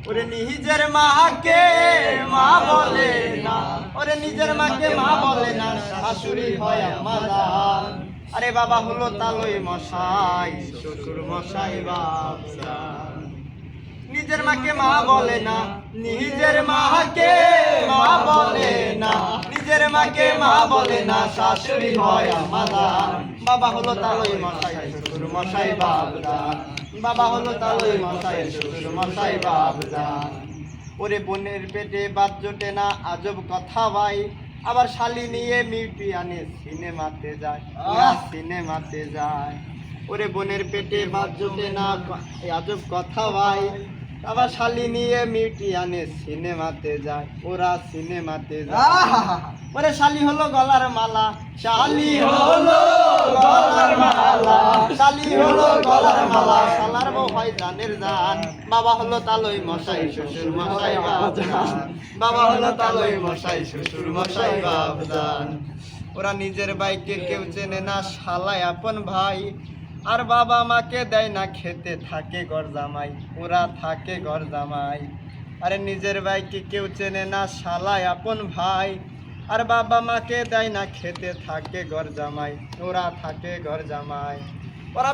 ওরে নিজের মাকে মা বলে না, ওরে নিজের মাকে মা বলে না, শাশুড়ি হয় আমাদান। আরে বাবা হলো তালই মশাই, শ্বশুর মশাই বাবজান। নিজের মাকে মা বলে না, নিজের মাকে মা বলে না, নিজের মাকে মা বলে না, শাশুড়ি হয় আমাদান। বাবা হলো তালই মশাই, শ্বশুর মশাই বাবজান। বাবা হলো তালই মশাই, শ্বশুর মশাই বাবজান। ওরে বোনের পেটে বাদ জোটে না, আজব কথা ভাই। আবার শালি নিয়ে মিউটিয়ানে সিনেমাতে যায়, সিনেমাতে যায়। ওরে বোনের পেটে বাদ জোটে না, আজব কথা ভাই। আবার শালি নিয়ে মিউটিয়ানে সিনেমাতে যায়, ওরা সিনেমাতে যায়। ওরে শালি হলো গলার মালা, শালি হলো গলার মালা, শালি হলো গলার মালা, শালার বউ হয় জানের জান। বাবা হলো তালই মশাই, শ্বশুর মশাই বাবজান। বাবা হলো তালই মশাই, শ্বশুর মশাই বাবজান। ওরা নিজের ভাইকে কেউ চেনে না, শালায় আপন ভাই। আর বাবা মাকে দেয় না খেতে, থাকে ঘর জামাই, ওরা থাকে ঘর জামাই। আরে নিজের ভাইকে কেউ চেনে না, শালায় আপন ভাই। আর বাবা মাকে দেয় না খেতে, থাকে ঘর জামাই, ওরা থাকে ঘর জামাই। ওরা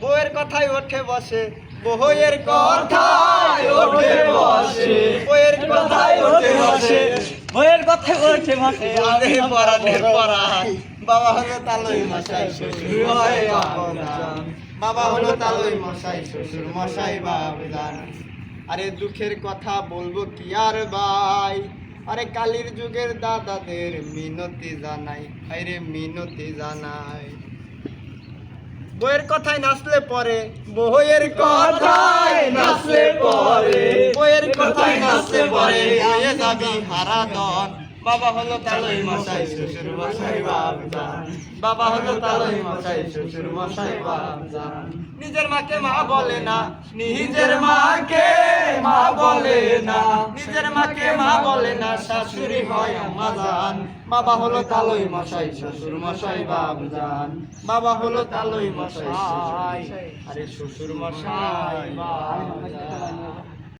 বউয়ের কথাই ওঠে বসে, বউয়ের কথাই ওঠে বসে, বউয়ের কথাই ওঠে বসে, বইয়ের কথাই বলছে মাসে আরে পরাণের পরাণ। বাবা হলো তালই মশাই, শ্বশুর মশাই বাবজান। বাবা হলো তালই মশাই, শ্বশুর মশাই বাবজান। আরে দুঃখের কথা বলবো কি আর ভাই, আরে কালীর যুগের দাদাদের মিনতি জানাই, আরে মিনতি জানাই। বইয়ের কথায় নাচলে পরে, বইয়ের কথায় নাচলে পরে, বইয়ের কথায় নাচলে পরে হয়ে যাবি হারাধন। বাবা হলো তালই মশাই, শ্বশুর মশাই বাবজান। বাবা হলো তালই মশাই, শ্বশুর মশাই বাবজান। নিজের মাকে মা বলে না, নিজের মাকে মা বলে না, নিজের মাকে মা বলে না, শাশুড়ি হয় আমাদান। বাবা হলো তালই মশাই, শ্বশুর মশাই বাবজান। বাবা হলো তালই মশাই, আরে শ্বশুর মশাই বাবজান।